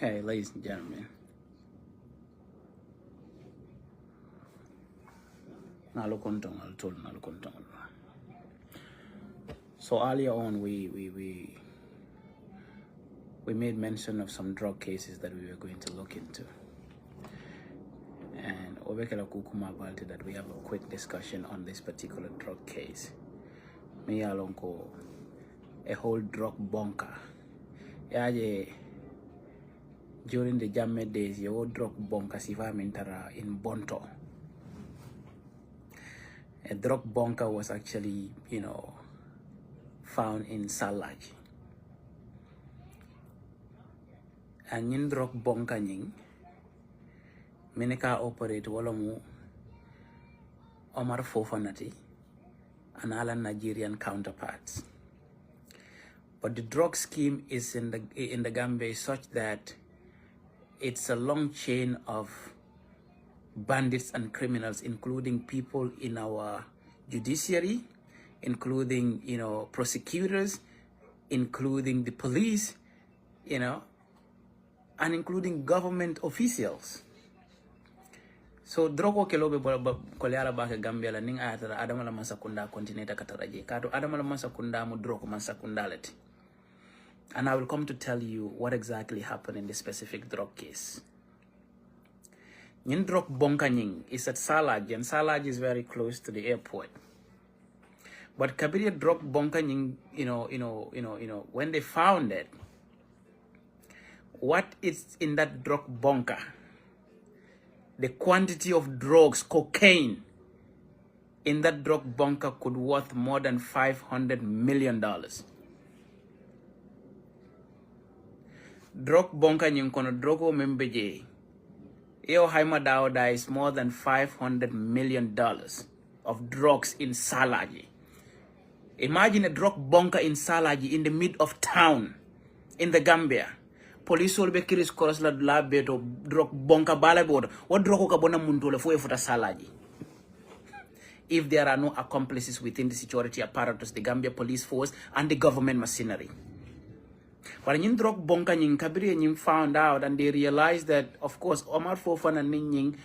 Hey, ladies and gentlemen. So earlier on, we made mention of some drug cases that we were going to look into. And Obekela Kukuma about it that we have a quick discussion on this particular drug case. Me alonko a whole drug bunker. During the Jammeh days, your drug bunker siva mintara in Bonto. A drug bunker was actually, found in Salaji. And in drug bunker nying, Mineka operate wolomu Omar Fofanati and all Nigerian counterparts. But the drug scheme is in the Gambia such that it's a long chain of bandits and criminals, including people in our judiciary, including, prosecutors, including the police, and including government officials. So drogo kelobe koleala baka Gambia la ning ayatara adama la masakunda kontineta kataraje kato adama la masakunda mu drogo masakundality. And I will come to tell you what exactly happened in this specific drug case. Yin drug bonkaning is at Salaj, and Salaj is very close to the airport. But Kabiria drug bonkaning, when they found it, what is in that drug bunker? The quantity of drugs, cocaine, in that drug bunker could worth more than $500 million. Drug bunker nyinkono drogo membeje. Eo haima daoda is more than $500 million of drugs in Salaji. Imagine a drug bunker in Salaji in the mid of town in the Gambia. Police will be curious cross la beto drug bunker bala board. What drug ka bona muntole fo efuta Salaji? If there are no accomplices within the security apparatus, the Gambia police force and the government machinery. But in drug bunker nying kabiri nying found out, and they realized that, of course, Omar Fofana nying,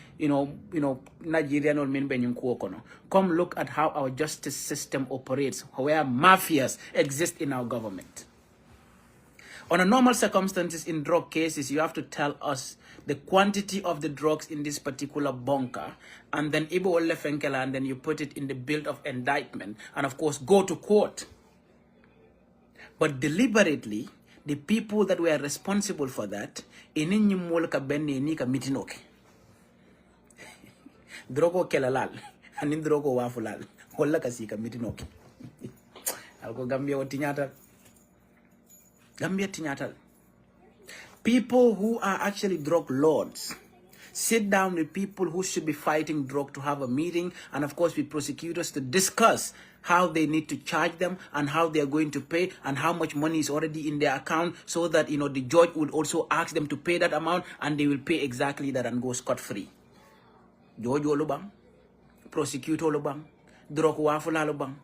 Nigerian or min benying kuokono. Come look at how our justice system operates, where mafias exist in our government. On a normal circumstances in drug cases, you have to tell us the quantity of the drugs in this particular bunker, and then Ibo Olefenkela, and then you put it in the bill of indictment, and of course go to court. But deliberately, the people that were responsible for that, drogo kelalal, and drogo wafulal, hola kasika mitinoke. Algo Gambia watinyata. Gambia tinyatal. People who are actually drug lords sit down with people who should be fighting drug to have a meeting, and of course with prosecutors to discuss how they need to charge them and how they are going to pay and how much money is already in their account, so that the judge would also ask them to pay that amount and they will pay exactly that and go scot-free. Judge olubang, prosecutor olubang, drug wafula olubang,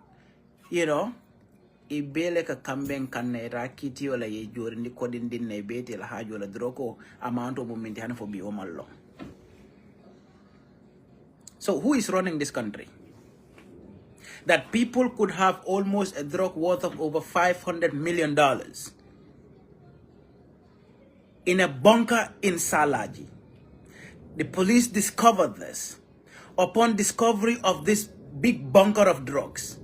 ibele ka kamben kanne rakiti wala ye jori ni kodin din ne bete la hajo la droko amount of moment han for bi omallo. So who is running this country? That people could have almost a drug worth of over $500 million in a bunker in Salaji. The police discovered this. Upon discovery of this big bunker of drugs,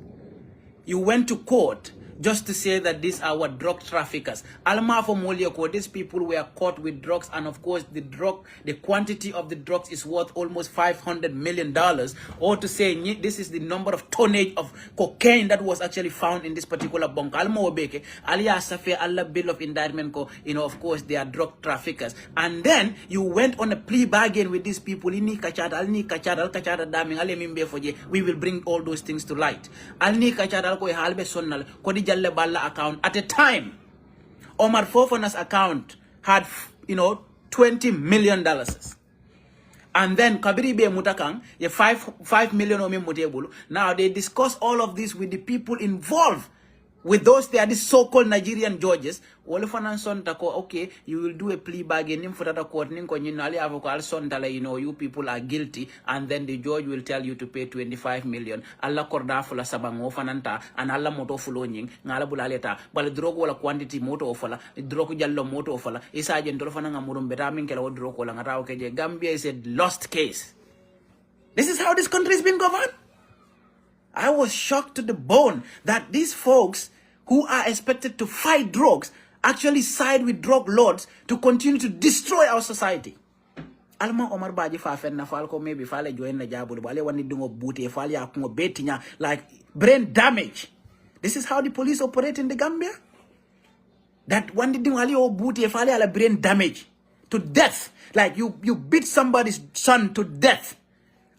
you went to court just to say that these are what drug traffickers. Alma for Molioko, these people were caught with drugs, and of course the quantity of the drugs is worth almost $500 million. Or to say this is the number of tonnage of cocaine that was actually found in this particular bunker. Alma Obeke, Alia Safi, Allah bill of indictment, of course they are drug traffickers. And then you went on a plea bargain with these people. We will bring all those things to light. Account at a time, Omar Fofana's account had $20 million, and then Kabiri be Mutakang, ye 5 million ome mutebulu. Now they discuss all of this with the people involved with those they are these so-called Nigerian judges. Okay, you will do a plea bargain you know, you people are guilty, and then the judge will tell you to pay 25 million. Allah korda fula sabango fananta and Allah moto fulonying ngala bulaleta bal drogo wala quantity moto ofala drogo jallo moto ofala isa jentolo fananga murum betamin kala drogo la ngata okeje. Gambia is a lost case. This is how this country has been governed. I was shocked to the bone that these folks who are expected to fight drugs actually side with drug lords to continue to destroy our society. Alma Omar Baji Fafen na falco maybe fale join na jabul bale wani dungo booty fale akungo betinya like brain damage. This is how the police operate in the Gambia. That one did dungo booty fale ala brain damage to death. Like you beat somebody's son to death.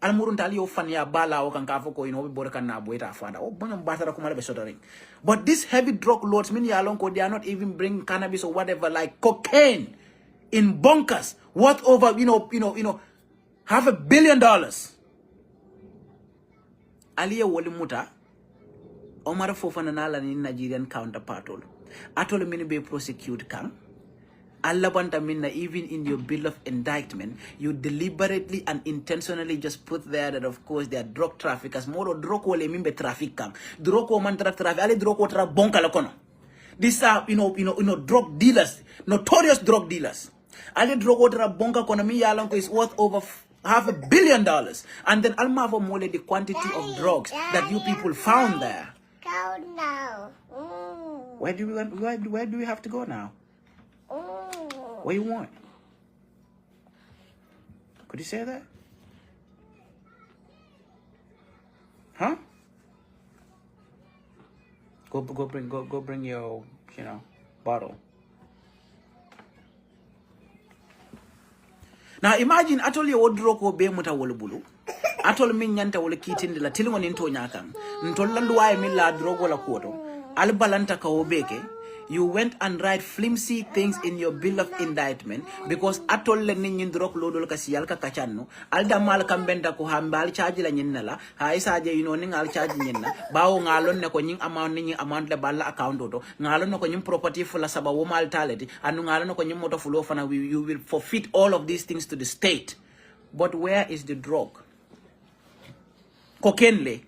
Almuruntali o fanya bala o kankafo ko ino borkan na boita fada o banam batara kumara be sotoring. But these heavy drug lords mini alonko, they are not even bringing cannabis or whatever, like cocaine in bunkers worth over $500 million. Aliye woli muta Omar Fofana nala ni Nigerian counterpart atol mini be prosecute kan Allah banta minna, even in your bill of indictment, you deliberately and intentionally just put there that of course they are drug traffickers. Moro drug wale mimbe traffic kang. Drug man traffic ali drug tra bonka lakono. These are drug dealers, notorious drug dealers. Ali drug tra bonka kono mi yalanko is worth over $500 million. And then almavo mole the quantity of drugs that you people found there. Go now. Where do we have to go now? What do you want? Could you say that? Huh? Go bring your, bottle. Now imagine atoli wodroko be muta wolubulu. Atol min nyanta wole kitindi la tilingo ninto nyakang. Ntolla luwaye mi la drogo la kuoto. Albalanta ka obeke. You went and write flimsy things in your bill of indictment because atol le nin drok lodol ka siyal ka kachanno alda mal kambenta ko hambal charge la nyinnala ha isaje ning al charge nyinna bawo ngalon ne ko nyin amount le balla account oto ngalon ne ko nyin property fula saba wo mal taleti anu ngalon ne ko nyin moto fulo fana you will forfeit all of these things to the state. But where is the drug? Cocaine le.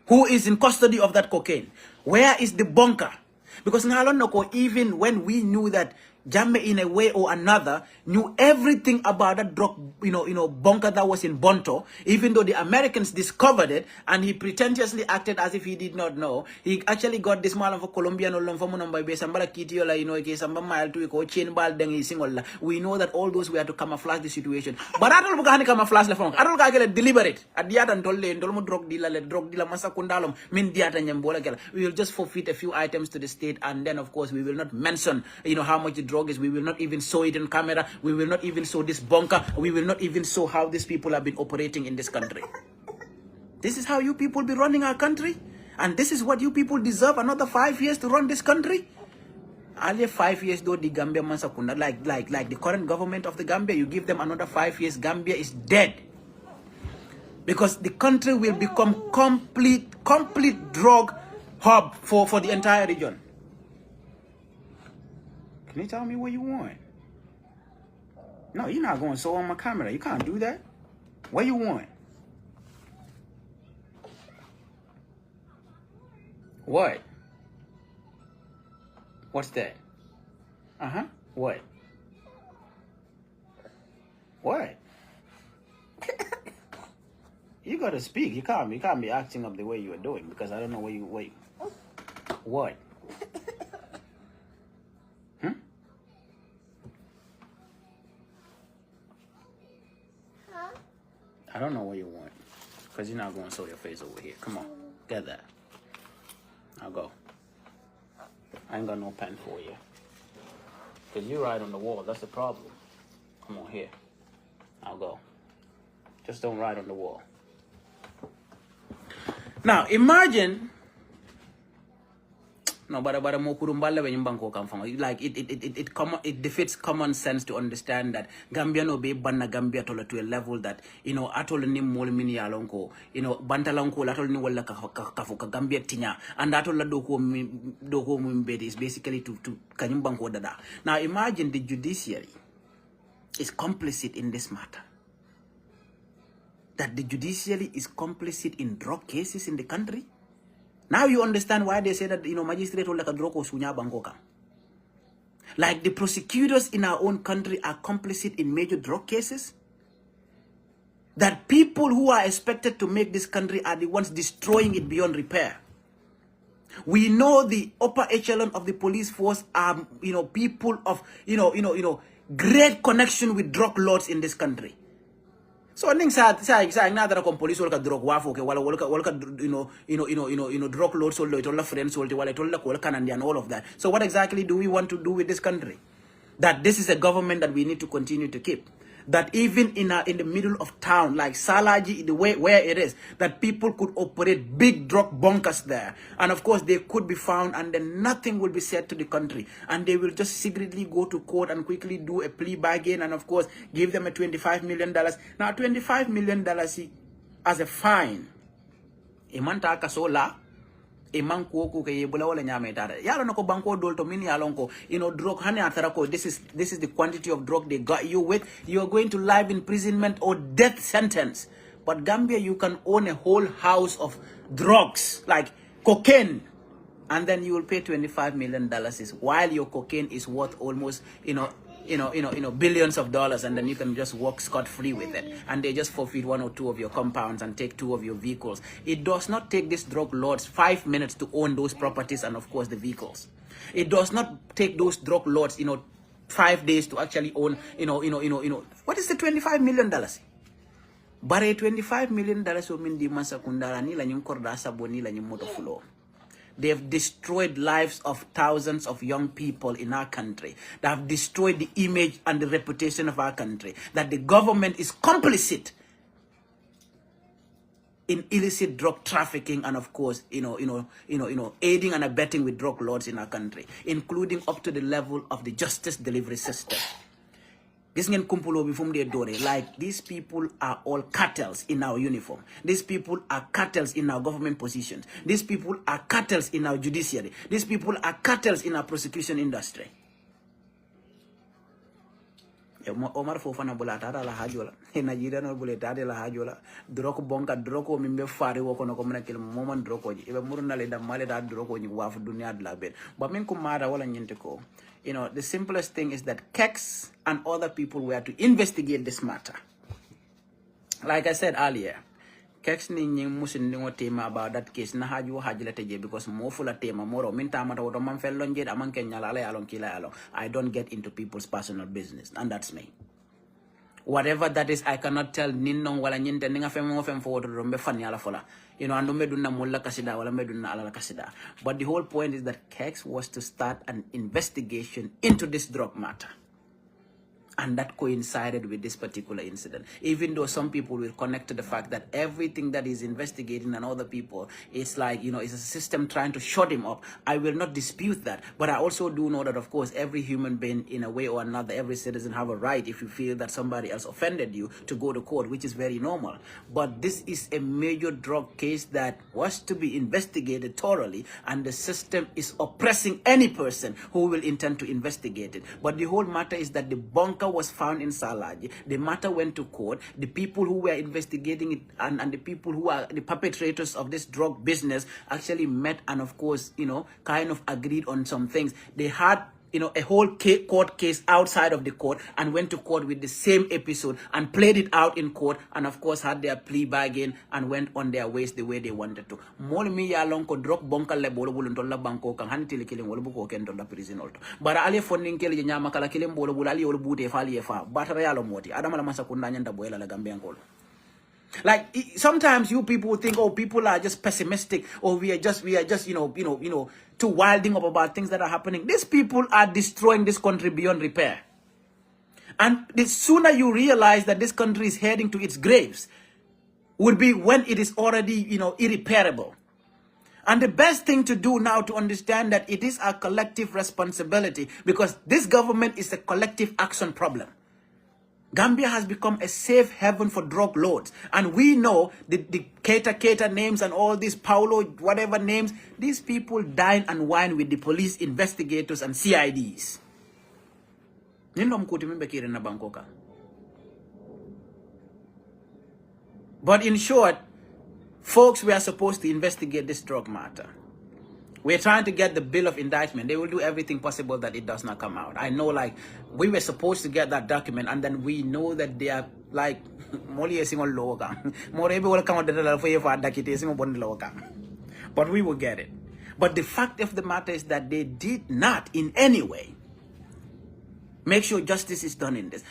Who is in custody of that cocaine? Where is the bunker? Because even when we knew that Jammeh in a way or another knew everything about that drug, bunker that was in Bonto, even though the Americans discovered it and he pretentiously acted as if he did not know. He actually got this man of Colombian or we know that all those were to camouflage the situation. But I don't camouflage the phone. I don't get deliberate. At the end, drug dealer, masakundalum, min diata nyambola. We will just forfeit a few items to the state, and then of course we will not mention, how much the drug is. We will not even show it in camera. We will not even show this bunker. We will not even show how these people have been operating in this country. This is how you people be running our country, and this is what you people deserve. Another 5 years to run this country. Only 5 years though the Gambia mansakunda like the current government of the Gambia. You give them another 5 years, Gambia is dead. Because the country will become complete drug hub for the entire region. Can you tell me what you want? No, you're not going to show on my camera. You can't do that. What you want? What? What's that? Uh-huh. What? What? You gotta speak. You can't be acting up the way you are doing because I don't know what you wait. What? I don't know what you want, because you're not going to show your face over here. Come on, get that. I'll go. I ain't got no pen for you. Because you write on the wall, that's the problem. Come on, here. I'll go. Just don't write on the wall. Now, imagine... No, but mo kurumbala when banko come from. Like it defeats common sense to understand that Gambia no be banna Gambia to a level that atol ni mol mini alonko bantalonko atol ni wala kafuka Gambia tinya and atol la doko mumbedi is basically to kanyum banko dada. Now imagine the judiciary is complicit in this matter. That the judiciary is complicit in drug cases in the country. Now you understand why they say that, magistrate will like a drug or sunya bangoka. Like the prosecutors in our own country are complicit in major drug cases. That people who are expected to make this country are the ones destroying it beyond repair. We know the upper echelon of the police force are, people of, great connection with drug lords in this country. So ning sa nada kon police wala ka drug wafo ke wala ka drug lord soldo itola friends soldo wala itola ko kanandi and all of that. So what exactly do we want to do with this country? That this is a government that we need to continue to keep. That even in the middle of town, like Salaji, the way where it is, that people could operate big drug bunkers there. And of course, they could be found and then nothing will be said to the country. And they will just secretly go to court and quickly do a plea bargain and of course, give them a $25 million. Now, $25 million as a fine. Imanta kasola. Imang kuoku ke yebula wala nyame tara yalo nako banko dolto mini yalonko drug hane atarako this is the quantity of drug they got you with. You are going to life imprisonment or death sentence. But Gambia, you can own a whole house of drugs like cocaine and then you will pay $25 million while your cocaine is worth almost billions of dollars, and then you can just walk scot-free with it, and they just forfeit 1 or 2 of your compounds and take 2 of your vehicles. It does not take these drug lords 5 minutes to own those properties and of course the vehicles. It does not take those drug lords 5 days to actually own what is the $25 million? But a $25 million will mean the masakundara ni la nyung korda sabo ni la nyung moto fulo. They have destroyed lives of thousands of young people in our country. They have destroyed the image and the reputation of our country. That the government is complicit in illicit drug trafficking and of course, aiding and abetting with drug lords in our country, including up to the level of the justice delivery system. Like these people are all cartels in our uniform. These people are cartels in our government positions. These people are cartels in our judiciary. These people are cartels in our prosecution industry. Omar Fofana Bulatara la Hajola. In Nigeria no Buletade la Hajola. Droko bonka droko mimbe fari woko no komuna kil moment droko. Eba muruna le da male da droko ni wafu dunia la bed. But min kumara wala nyenteko. The simplest thing is that Kex and other people were to investigate this matter. Like I said earlier, Kex ni nying musin ningo tema about that case na haju hajila teje because mo fula tema moro minta mata wodo man fellonje aman kenya la alon kila alon. I don't get into people's personal business, and that's me. Whatever that is, I cannot tell ninong wala nyinte ninga femo fem forward rombe fani ala fola. Ando meduna mulla kasida wala meduna ala kasida. But the whole point is that Kex was to start an investigation into this drug matter. And that coincided with this particular incident. Even though some people will connect to the fact that everything that is investigating and other people, it's like, it's a system trying to shut him up. I will not dispute that. But I also do know that, of course, every human being, in a way or another, every citizen have a right, if you feel that somebody else offended you, to go to court, which is very normal. But this is a major drug case that was to be investigated thoroughly, and the system is oppressing any person who will intend to investigate it. But the whole matter is that the bunker was found in Salaji. The matter went to court. The people who were investigating it and the people who are the perpetrators of this drug business actually met and of course, kind of agreed on some things. They had a whole court case outside of the court and went to court with the same episode and played it out in court and of course had their plea bargain and went on their ways the way they wanted to. Molmi ya lonko drop bonka le bolo bulu ntolla banko kan hanitili killing wolo buko ken ntolla prison olto. Bara ali funding kele nyama kala killing bolo bulu ali wolo bute fali efa. Batara ya lo moti. Adama la masa kunda nyanda boela la Gambian kolo. Like sometimes you people think, oh, people are just pessimistic, or we are just too wilding up about things that are happening. These people are destroying this country beyond repair. And the sooner you realize that this country is heading to its graves, would be when it is already, irreparable. And the best thing to do now to understand that it is our collective responsibility, because this government is a collective action problem. Gambia has become a safe haven for drug lords. And we know the Keita names and all these Paulo, whatever names, these people dine and wine with the police investigators and CIDs. But in short, folks, we are supposed to investigate this drug matter. We're trying to get the bill of indictment. They will do everything possible that it does not come out. I know, like, we were supposed to get that document, and then we know that they are, like, but we will get it. But the fact of the matter is that they did not in any way make sure justice is done in this.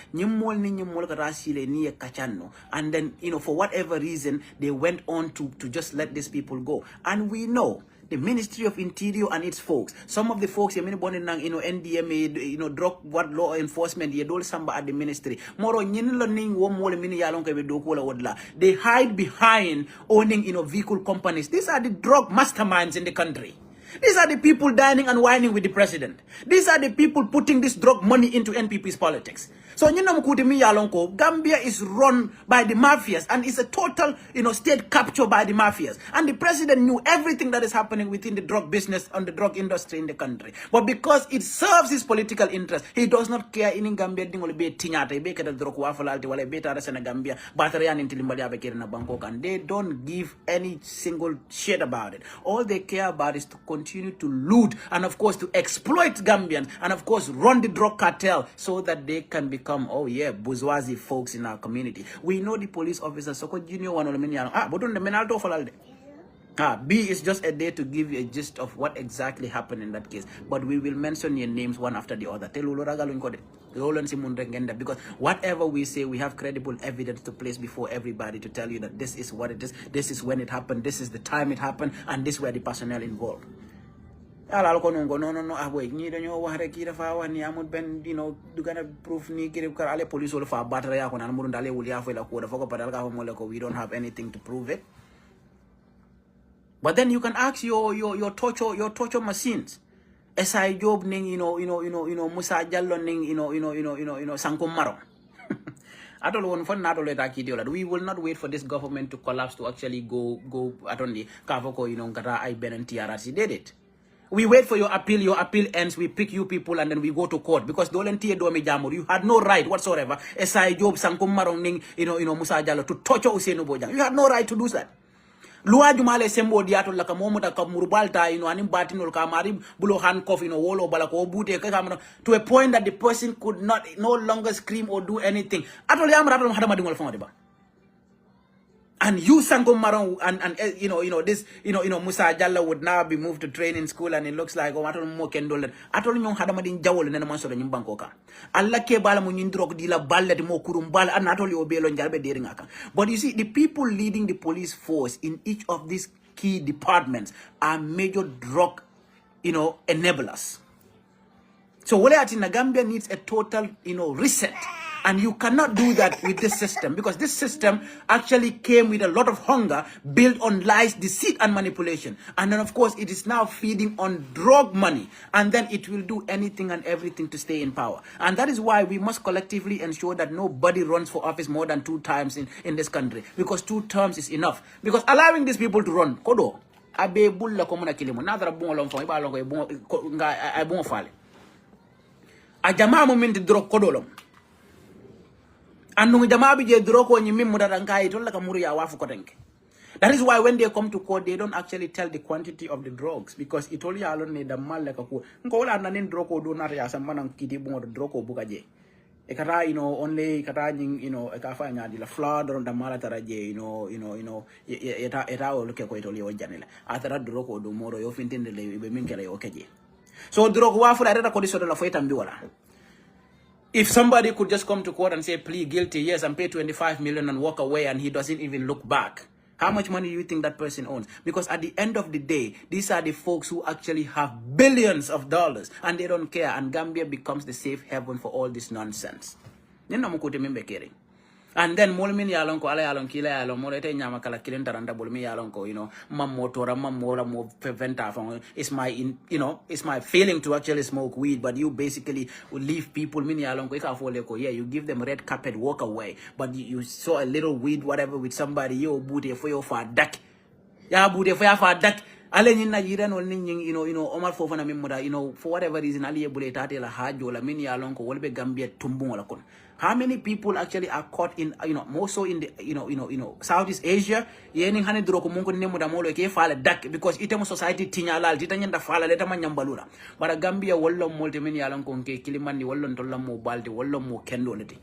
And then, for whatever reason, they went on to just let these people go. And we know the Ministry of Interior and its folks, some of the folks, NDMA, drug what law enforcement, samba at the ministry. They hide behind owning, vehicle companies. These are the drug masterminds in the country. These are the people dining and whining with the president. These are the people putting this drug money into NPP's politics. So, Gambia is run by the mafias, and it's a total, state capture by the mafias. And the president knew everything that is happening within the drug business and the drug industry in the country. But because it serves his political interest, he does not care in Gambia. They don't give any single shit about it. All they care about is to continue to loot and, of course, to exploit Gambians and, of course, run the drug cartel so that they can become, bourgeoisie folks in our community. We know the police officers, so junior one B is just a day to give you a gist of what exactly happened in that case. But we will mention your names one after the other. Because whatever we say, we have credible evidence to place before everybody to tell you that this is what it is, this is when it happened, this is the time it happened, and this were the personnel involved. No, wait, ni dañoo wax rek ki dafa wax ni amul ben du gonna proof ni ki ko ale police wala fa batara ya ko nan mu ndale wul ya fa la ko dafa ko padal ka mo le ko we don't have anything to prove it. But then you can ask your torture machines. SI Job ning Musa Jallo ning Sankum Maro. I don't want fun we will not wait for this government to collapse to actually go at only Kavoko Kata I Ben and TRC did it. We wait for your appeal ends, we pick you people, and then we go to court. Because you had no right whatsoever, SI Job, Sankum Marong, Musa Jallo, to torture Ousainou Bojang. You had no right to do that. Luwa jumale sembo diato la kamomo ta kamurbalta anim batinol kamari bulo handcuff wolo balako bute to a point that the person could no longer scream or do anything. Atoli amra hadama dingol fonga ba. And you Sango Maron and this Musa Jalla would now be moved to training school, and it looks like atol mo kendol atol nyong hadama din jawol nena manso nyim bankoka alla ke bala mo nyindrok di la balle mo kurum bal an atol yo belo njalbe deringaka. But you see, the people leading the police force in each of these key departments are major drug enablers. So Waleati Gambia needs a total reset. And you cannot do that with this system, because this system actually came with a lot of hunger built on lies, deceit, and manipulation. And then, of course, it is now feeding on drug money. And then it will do anything and everything to stay in power. And that is why we must collectively ensure that nobody runs for office more than 2 times in this country. Because 2 terms is enough. Because allowing these people to run, kodo, abe bulla komuna kilimo, nadra bungo lomfo, iba longo nga bungo fale. Ajama mo minti drug kodolom. And that is why when they come to court, they don't actually tell the quantity of the drugs, because it only alone need a man like a cool. Droko do not as a man and kitty bon droko bugaje. Ekata, only kataning, a kafanya de la flood or the malataraje, eta or look at Koitoli or Janela. After that, droko do more of intended the minkele okaje. So droko for the Codiso de la Fate and Biola. If somebody could just come to court and say, plead guilty, yes, and pay 25 million and walk away, and he doesn't even look back, how much money do you think that person owns? Because at the end of the day, these are the folks who actually have billions of dollars, and they don't care, and Gambia becomes the safe haven for all this nonsense. And then mol min yalon ko ala yalon kila yalon mol ete nyama kala kilin taranda bol mi yalon ko mam motora mam mora mo venta from it's my it's my feeling to actually smoke weed, but you basically will leave people min yalon ko ika fole ko yeah, you give them red carpet, walk away, but you saw a little weed whatever with somebody yo booty for your fa dak ya booty for ya fa dak ale nyin Nigerian wol nin Omar Fofana memoda for whatever reason ali ebule tate la hajo la min yalon ko wolbe Gambia tumbung la kon. How many people actually are caught in, more so in the, Southeast Asia? Yening hani duro ko mungu nemu da molo ke fala dak because itemo society tinya lal titanya da fala leta manyambalura. Bara Gambia wallo molti min yalon ko ke kilimandi wallo tolla mo balti wallo mo kendo leti.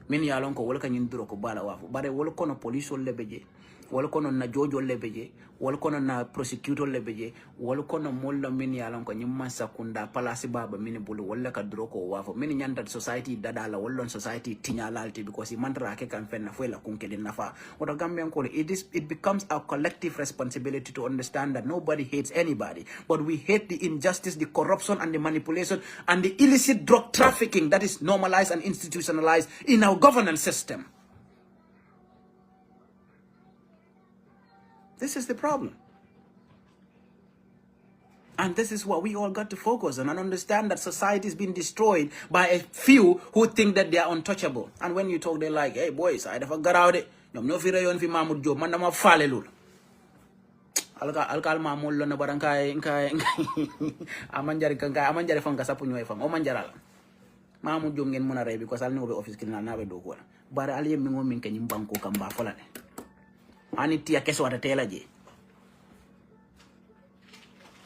Min yalon ko wol kanyin duro ko bala wafu. Bare wol kono police wol lebeje. Wol kono na jojo lebeje. Wol kono na prosecutor lebeje. Wol kono mollo min yalon ko nyimma sakunda palasi baba min bulu wol ka duro ko wafu. Min nyanda society dadala wallon society tinya lalti because mantra ke kan fenna fuela kunke din nafa. What a Gambian call it becomes our collective responsibility to understand that nobody hates anybody, but we hate the injustice, the corruption and the manipulation and the illicit drug trafficking that is normalized and institutionalized in our governance system. This is the problem. And this is what we all got to focus on and understand that society is being destroyed by a few who think that they are untouchable. And when you talk, they're like, hey boys, I never got out it. No fira yon fi Mahmoud Job, man dama fale lul. Alkal Mahmoud lo na barang kay amanjari fanga sapu nyoy fam. O manjaral. Mahmoud Job ngeen muna rey because al no be office kina na be do ko. Bare aliyem mi ngom min kanyim banko kamba folane. Ani tia keso wata tela je.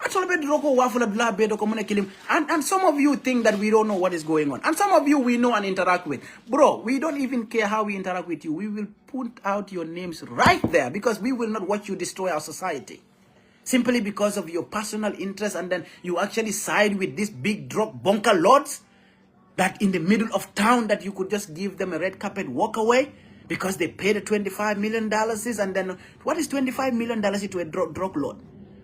And some of you think that we don't know what is going on. And some of you we know and interact with. Bro, we don't even care how we interact with you. We will put out your names right there because we will not watch you destroy our society. Simply because of your personal interest, and then you actually side with these big drug bunker lords that in the middle of town that you could just give them a red carpet walk away because they paid a $25 million. And then what is $25 million to a drug lord?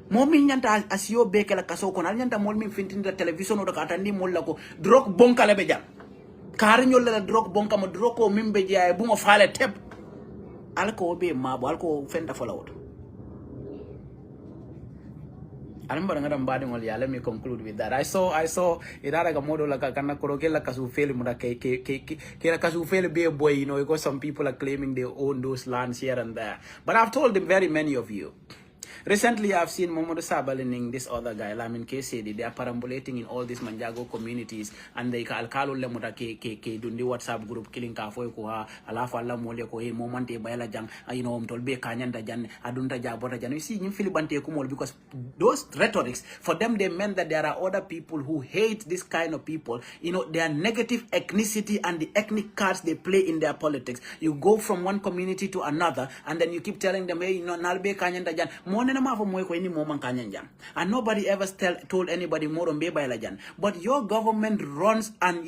Momi nyanta asio beke la kaso kon nyanta mol min fintin da television o da katandi mol la ko drug bonka le beja kar nyol la drug bonka mo drug ko min beja e bu mo faale teb alko be mabo alko fenda folawot alamba ngada mbadi ngol ya. Let me conclude with that. I saw it had like a model like kana koroke la kasu feli muda ke la kasu feli be boy, because some people are claiming they own those lands here and there, but I've told them, very many of you. Recently, I've seen Momodo Sabalining, this other guy, Lamin Kesedi, they are perambulating in all these Manjago communities, and they alkalo lemuta ke dundi WhatsApp group killing kafo ko ha alafa alla mole ko e momante bayala jang tolbe kanyanda jan adunta jabota jan. You see you feel bante kumol because those rhetorics for them, they meant that there are other people who hate this kind of people, their negative ethnicity and the ethnic cards they play in their politics. You go from one community to another and then you keep telling them, hey, nalbe kanyanda jan and nobody ever told anybody more on Bebailajan. But your government runs an,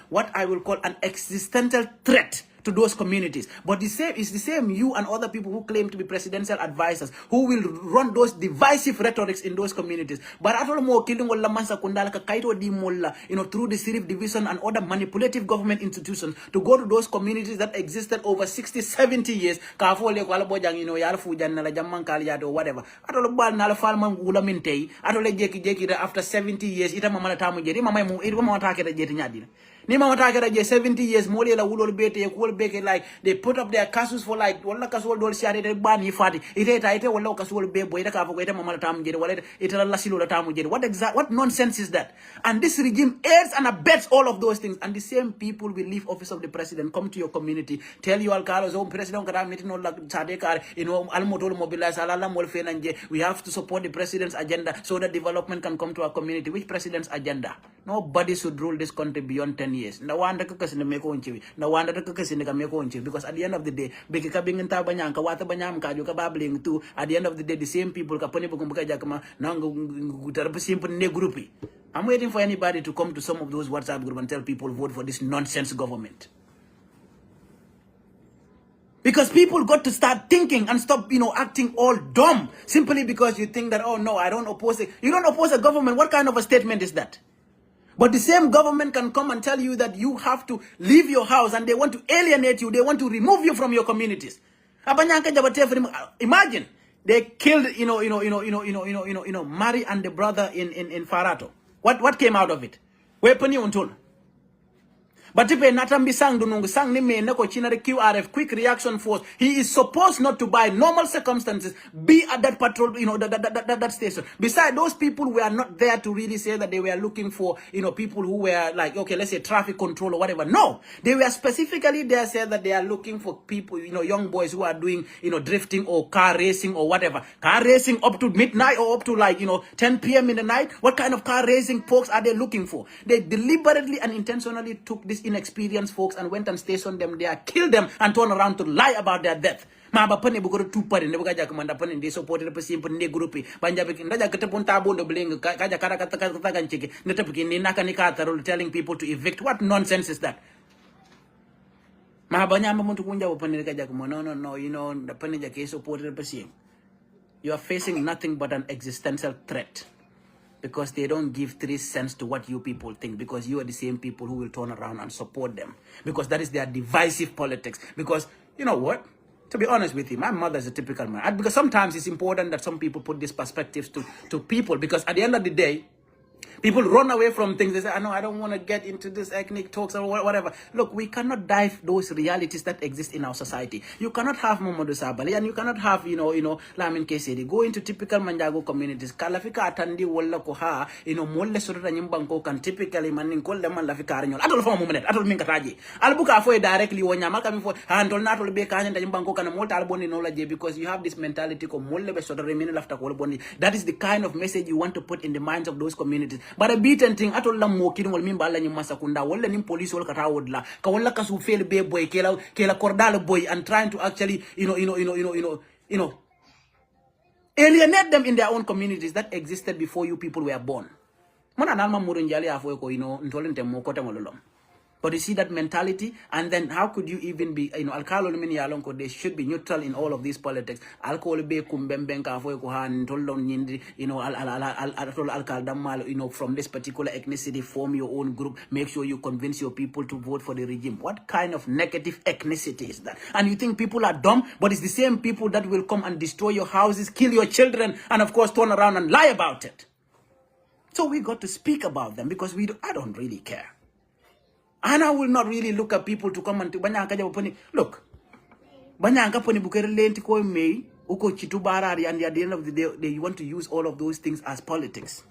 what I will call an existential threat to those communities. But it's the same you and other people who claim to be presidential advisors who will run those divisive rhetorics in those communities. But at all more killing wala mansa kundala ka kaito di molla, through the Sirif division and other manipulative government institutions to go to those communities that existed over 60, 70 years. Ka fole ko ala bojang yala fujan na la jamman kali yato whatever. At all bal na la falman ula mintei. At all jeki after 70 years ita mama tamu jeri mama take da jeti nyadina. Ni mama take da 70 years mole la wulol bete ko beke like they put up their castles for like wala kasol dol siade de bani fati ite wala kasol be boy da ka fo ite mama tamu jeri wala ite la silo la tamu jeri. What nonsense is that? And this regime aids and abets all of those things, and the same people will leave office of the president, come to your community, tell you alkalos president kada meeting all sade kar almotol mobilize alala mol fenanje. We have to support the president's agenda so that development can come to our community. Which president's agenda? Nobody should rule this country beyond 10 years. Na wanda kakasine meko onchiwi. Na wanda kakasine ka meko onchiwi. Because at the end of the day, beke ka bingenta banyang ka wata banyam ka ka babling too. At the end of the day, the same people ka poni bukumbuka jakama nangu gutarapu simple ne grupi. I'm waiting for anybody to come to some of those WhatsApp groups and tell people vote for this nonsense government. Because people got to start thinking and stop, acting all dumb simply because you think that, oh no, I don't oppose it. You don't oppose a government. What kind of a statement is that? But the same government can come and tell you that you have to leave your house, and they want to alienate you. They want to remove you from your communities. Imagine they killed, Mari and the brother in Farato. What came out of it? Weapon you untold. But if Natambi sang dunung sang ni me neko china QRF quick reaction force, he is supposed not to by normal circumstances be at that patrol, that station. Besides, those people were not there to really say that they were looking for, people who were like, okay, let's say traffic control or whatever. No, they were specifically there said that they are looking for people, young boys who are doing, drifting or car racing or whatever. Car racing up to midnight or up to 10 p.m. in the night. What kind of car racing folks are they looking for? They deliberately and intentionally took this inexperienced folks and went and stationed them there, killed them, and turned around to lie about their death. Maba pane bugoro tupare ne buga jakamanda pane de supported pe simple ne grupi banja be ndaja kete punta bondo bling kaja kara kata ganchike ne tapiki ni nakani katarol telling people to evict. What nonsense is that? Maba nyamba muntu kunja pane kaja kuma no the pane jake supported pe sim. You are facing nothing but an existential threat. Because they don't give 3 cents to what you people think. Because you are the same people who will turn around and support them. Because that is their divisive politics. Because, you know what? To be honest with you, my mother is a typical man. Because sometimes it's important that some people put these perspectives to people. Because at the end of the day, people run away from things. They say, I don't want to get into this ethnic talks or whatever. Look, we cannot dive those realities that exist in our society. You cannot have Momodu Sabali and you cannot have, Lamin Kesedi. Go into typical Manjago communities. Kalafika atandi wala koha, molle sorota nyimbanko kan typically manin kol leman lafika arnyol. Atol fa moment, atol minkataji. Albuka fo directly wonya maka mi fo handol natol be kanya da nyimbanko kan molta alboni knowledge because you have this mentality ko molle be sorota remini lafta ko boni. That is the kind of message you want to put in the minds of those communities. But a beaten thing atol la mo kidin wal mimba la nyima sakunda wala nim police wal kata wodla ka wala ka su fel be boy kela cordal boy and trying to actually alienate them in their own communities that existed before you people were born. Mona nalma murunjali afo ko ntolente mo kota ngololom. But you see that mentality, and then how could you even be, alcohol they should be neutral in all of these politics. Alcohol be kumbembenka afo ko han tolon nyindi, from this particular ethnicity, form your own group, make sure you convince your people to vote for the regime. What kind of negative ethnicity is that? And you think people are dumb, but it's the same people that will come and destroy your houses, kill your children, and of course turn around and lie about it. So we got to speak about them because I don't really care. And I will not really look at people to come and to Banyanka Japoni. Look, Banyanka Poni Bukere Lenti Koi May, Uko Chitubarari, and at the end of the day, they want to use all of those things as politics.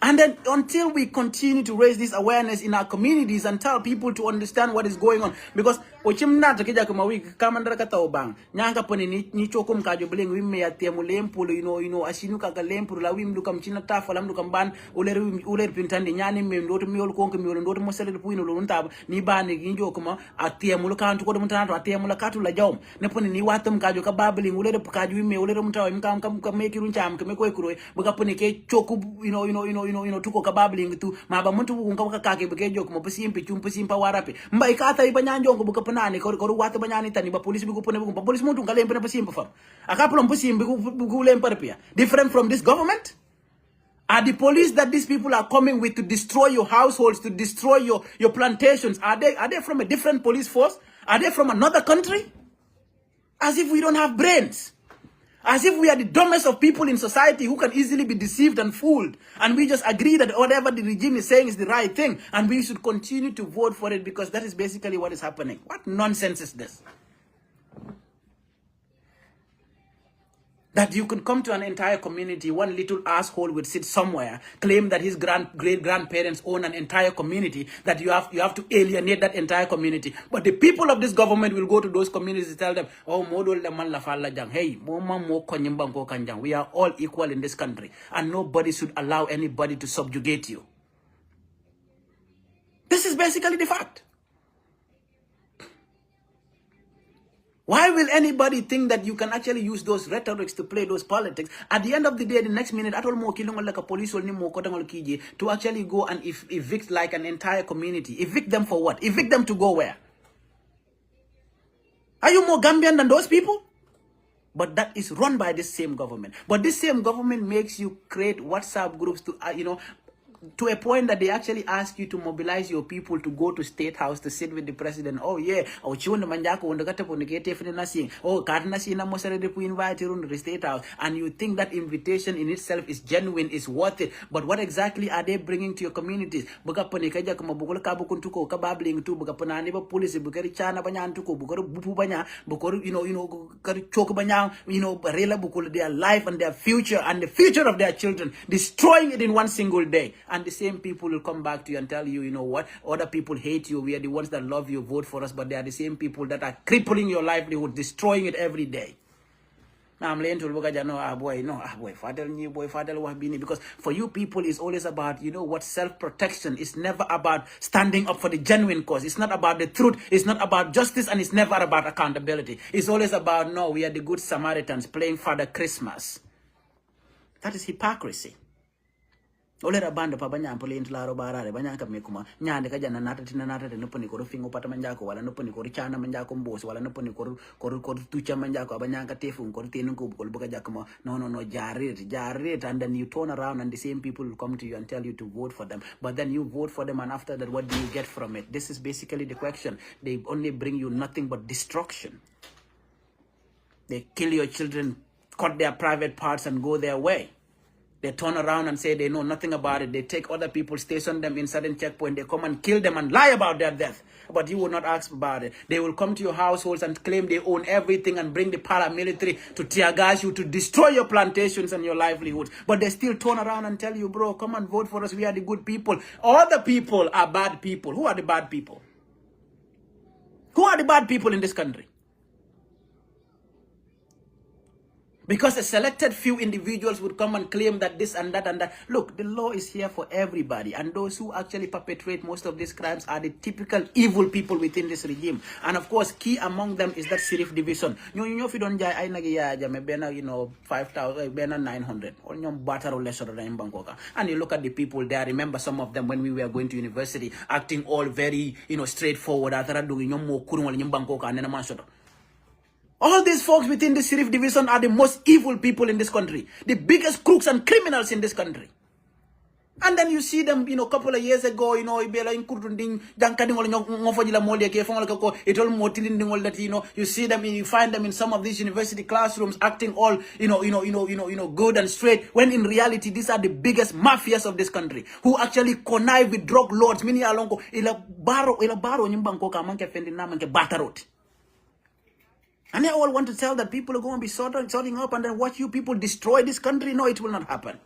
And then until we continue to raise this awareness in our communities and tell people to understand what is going on, because ochimna takija kuma week kamandara kata obang nyanga poni ni chokum kajo bling wimme ya temu lempulu asinu kaka lempulu la wim dukam china tafa lam dukam ban uler pintandi nyani me ndoto miol konke miol ndoto mosele puino lo ntab ni bani njo kuma atemu lo kantu ko dum tanato atemu la katu la jawm ne poni ni watam kajo ka babling uler kajo wimme uler mutaw kam mekirun cham ke mekoy kuro buga poni ke choku tuko kababling tu maba muntu kunka kake beke jok mo pasimpi chumpa warape mbai kata ibanyanjo ko buka panani ko wata banyani tani ba police bigu pone bigu police muntu ngale pene pasimpi fam akapulom pasimpi bigu lempar pia different from this government. Are the police that these people are coming with to destroy your households, to destroy your plantations, are they from a different police force? Are they from another country? As if we don't have brains. As if we are the dumbest of people in society who can easily be deceived and fooled. And we just agree that whatever the regime is saying is the right thing. And we should continue to vote for it because that is basically what is happening. What nonsense is this? That you can come to an entire community, one little asshole would sit somewhere, claim that his great-grandparents own an entire community, that you have to alienate that entire community. But the people of this government will go to those communities and tell them, oh, hey, we are all equal in this country, and nobody should allow anybody to subjugate you. This is basically the fact. Why will anybody think that you can actually use those rhetorics to play those politics? At the end of the day, the next minute, at all more killing like a police or to actually go and evict like an entire community. Evict them for what? Evict them to go where? Are you more Gambian than those people? But that is run by this same government. But this same government makes you create WhatsApp groups to, to a point that they actually ask you to mobilize your people to go to State House to sit with the president. Oh yeah, oh chiwanda manjako wanda kata ponekete fene nasing. Oh karna si na mosere de invite you to the State House, and you think that invitation in itself is genuine, is worth it. But what exactly are they bringing to your communities? Buka ponekaja kama bukolo kabu kuntuko kababling tu buka ponani ba police bukari chana banyan tuko bukoro bupu banya bukoro kari chok banya rela bukolo their life and their future and the future of their children, destroying it in one single day. And the same people will come back to you and tell you, you know what, other people hate you. We are the ones that love you, vote for us. But they are the same people that are crippling your livelihood, destroying it every day. Now I'm laying to look at because for you people, it's always about, self-protection. It's never about standing up for the genuine cause. It's not about the truth. It's not about justice, and it's never about accountability. It's always about, no, we are the good Samaritans playing Father Christmas. That is hypocrisy. Olera banda pa banya pole intlaro barare banya ka mekuma nyande ka jana nata tina nata te noponi ko fingo pata manjako wala noponi ko chana manjako mbos wala noponi ko tucha manjako abanya ka tefu ko tinu ko buka jakuma no jarit, and then you turn around and the same people will come to you and tell you to vote for them, but then you vote for them, and after that what do you get from it? This is basically the question. They only bring you nothing but destruction. They kill your children, cut their private parts and go their way. They turn around and say they know nothing about it. They take other people, station them in certain checkpoint. They come and kill them and lie about their death. But you will not ask about it. They will come to your households and claim they own everything and bring the paramilitary to tear gas you, to destroy your plantations and your livelihoods. But they still turn around and tell you, bro, come and vote for us. We are the good people. All the people are bad people. Who are the bad people? Who are the bad people in this country? Because a selected few individuals would come and claim that this and that and that. Look, the law is here for everybody. And those who actually perpetrate most of these crimes are the typical evil people within this regime. And of course, key among them is that Sirif division. You know, if you don't jai, I nagi 5,000, 900. Or bataro lesser in Bangkok. And you look at the people there. I remember some of them when we were going to university, acting all very, straightforward. All these folks within the Sirif division are the most evil people in this country. The biggest crooks and criminals in this country. And then you see them, a couple of years ago, you see them, you find them in some of these university classrooms acting all, good and straight, when in reality, these are the biggest mafias of this country, who actually connive with drug lords, and they all want to tell that people are going to be sorting up and then watch you people destroy this country. No, it will not happen.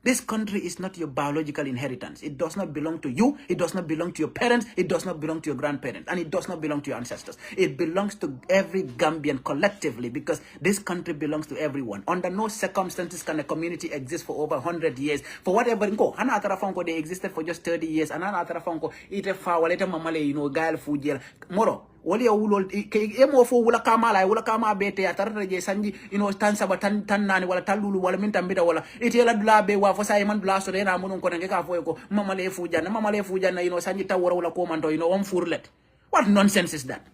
This country is not your biological inheritance. It does not belong to you. It does not belong to your parents. It does not belong to your grandparents. And it does not belong to your ancestors. It belongs to every Gambian collectively, because this country belongs to everyone. Under no circumstances can a community exist for over 100 years. For whatever, they existed for just 30 years. And moro. Wali ulol emo fo wala kama bete atarata je sanji tan saba tan nani wala talulu wala minta mbida wala itela dula be wa fo say man dula so de na munun ko nge ka fo ko mama le fujana sanji tawara wala ko manto on furlet. What nonsense is that?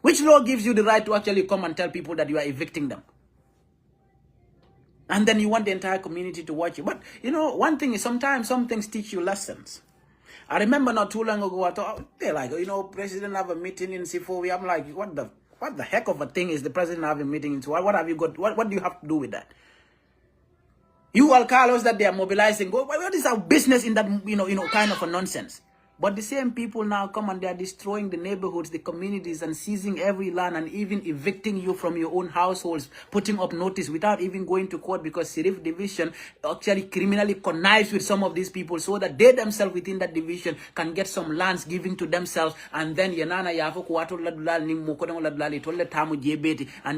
Which law gives you the right to actually come and tell people that you are evicting them? And then you want the entire community to watch you. But one thing is, sometimes some things teach you lessons. I remember not too long ago, I thought, they're like, president have a meeting in C4. I'm like, what the heck of a thing is the president having a meeting in C4? What have you got? What do you have to do with that? You alcalos that they are mobilizing, what is our business in that, kind of a nonsense? But the same people now come and they are destroying the neighborhoods, the communities, and seizing every land, and even evicting you from your own households, putting up notice without even going to court, because Sirif division actually criminally connives with some of these people so that they themselves within that division can get some lands given to themselves, and then and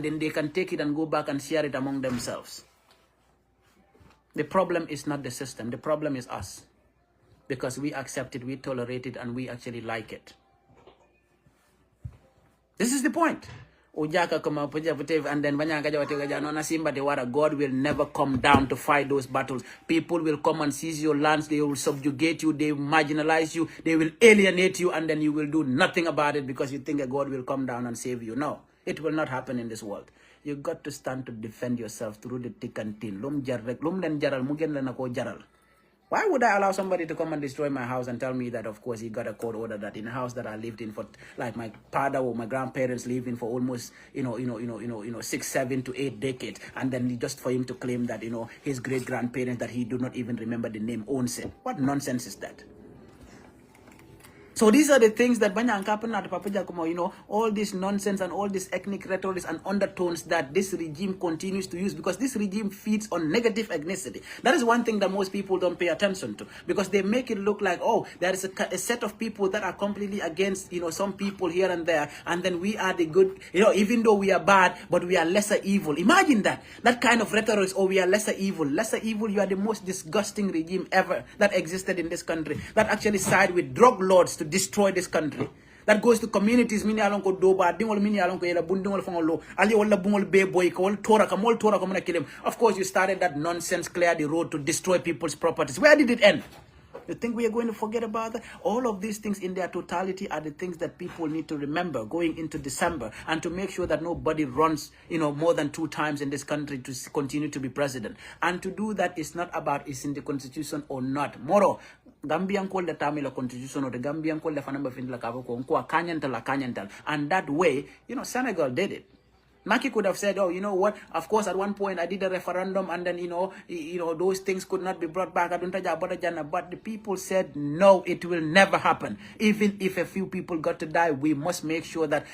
then they can take it and go back and share it among themselves. The problem is not the system. The problem is us. Because we accept it, we tolerate it, and we actually like it. This is the point. And then God will never come down to fight those battles. People will come and seize your lands. They will subjugate you. They will marginalize you. They will alienate you. And then you will do nothing about it because you think that God will come down and save you. No. It will not happen in this world. You got to stand to defend yourself through the thick and thin. Why would I allow somebody to come and destroy my house and tell me that, of course, he got a court order that in a house that I lived in for, like my father or my grandparents lived in for almost, 6, 7 to 8 decades, and then just for him to claim that, his great grandparents that he do not even remember the name owns it. What nonsense is that? So these are the things that all this nonsense and all this ethnic rhetoric and undertones that this regime continues to use, because this regime feeds on negative ethnicity. That is one thing that most people don't pay attention to, because they make it look like, oh, there is a set of people that are completely against, some people here and there, and then we are the good, even though we are bad, but we are lesser evil. Imagine that kind of rhetoric, oh, we are lesser evil. Lesser evil, you are the most disgusting regime ever that existed in this country, that actually side with drug lords to destroy this country. That goes to communities mini alon ko doba dingol mini alon ko yela bundingol fangolo ali wala bungol be boy ko tora ka mol tora ko mona kilim. Of course you started that nonsense, clear the road to destroy people's properties. Where did it end? You think we are going to forget about that? All of these things in their totality are the things that people need to remember going into December, and to make sure that nobody runs, more than 2 times in this country to continue to be president. And to do that is not about is in the constitution or not. Moro, Gambian called the Tamil constitution, or the Gambian called the Fanamba Findla Kavoko, Kanyantal. And that way, Senegal did it. Maki could have said, oh, you know what? Of course, at one point I did a referendum, and then those things could not be brought back. But the people said, no, it will never happen. Even if a few people got to die, we must make sure that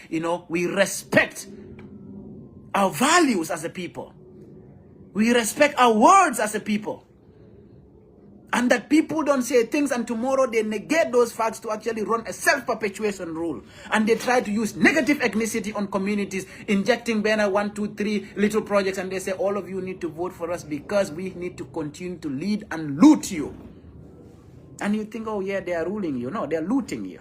we respect our values as a people. We respect our words as a people. And that people don't say things and tomorrow they negate those facts to actually run a self-perpetuation rule. And they try to use negative ethnicity on communities, injecting banner 1, 2, 3 little projects, and they say all of you need to vote for us because we need to continue to lead and loot you. And you think, oh yeah, they are ruling you. No, they are looting you.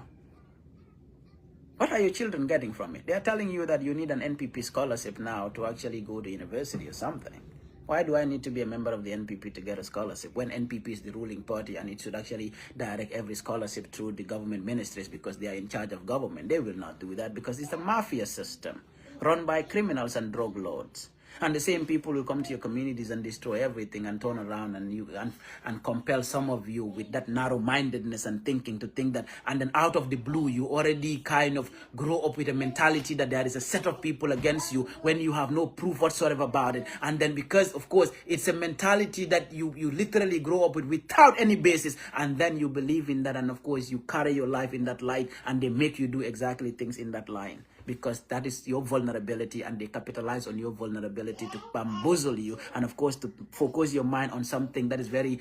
What are your children getting from it? They are telling you that you need an NPP scholarship now to actually go to university or something. Why do I need to be a member of the NPP to get a scholarship when NPP is the ruling party and it should actually direct every scholarship through the government ministries because they are in charge of government? They will not do that because it's a mafia system run by criminals and drug lords. And the same people will come to your communities and destroy everything and turn around and compel some of you with that narrow-mindedness and thinking to think that, and then out of the blue, you already kind of grow up with a mentality that there is a set of people against you when you have no proof whatsoever about it. And then because, of course, it's a mentality that you literally grow up with without any basis, and then you believe in that, and of course, you carry your life in that light, and they make you do exactly things in that line. Because that is your vulnerability, and they capitalize on your vulnerability to bamboozle you, and of course to focus your mind on something that is very,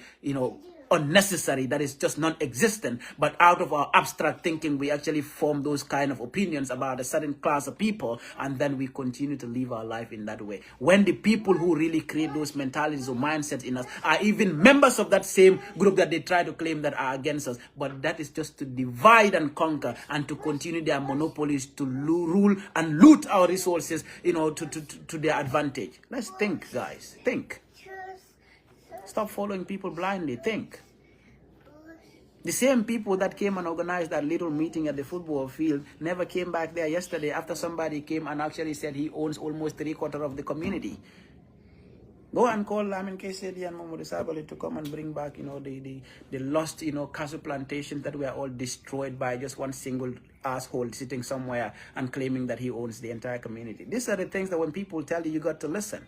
unnecessary, that is just non-existent. But out of our abstract thinking, we actually form those kind of opinions about a certain class of people, and then we continue to live our life in that way. When the people who really create those mentalities or mindsets in us are even members of that same group that they try to claim that are against us, but that is just to divide and conquer and to continue their monopolies to rule and loot our resources, to their advantage. Let's think, guys. Think. Stop following people blindly. Think. The same people that came and organized that little meeting at the football field never came back there yesterday after somebody came and actually said he owns almost 3/4 of the community. Go and call Lamin Kesedi and Mamadou Sabali to come and bring back, the lost, cashew plantations that were all destroyed by just one single asshole sitting somewhere and claiming that he owns the entire community. These are the things that when people tell you, you got to listen.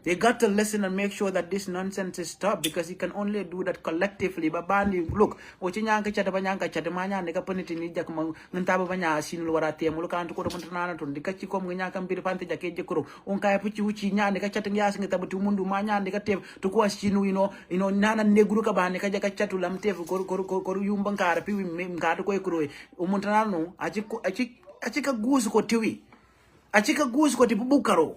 You got to listen and make sure that this nonsense is stopped, because you can only do that collectively. Babani, look, Ochinyanka Chatabanyaka Chatamanya, Nikapuniti Nija Muntabanya, Sinulwarate, Mulukan to Kotamanana, Nikachiko, Minyakan Piripante Jakekuru, Unka Puchi, Nika Chatanyas, Nitabumundu Manya, Negative, to Kwashinu, Nana Negruka, Nikajaka Chatulamte, Koruyumbankar, Mimkar, Umuntanano, Achika Goose Kotiwi, Achika Goose Kotibukaro.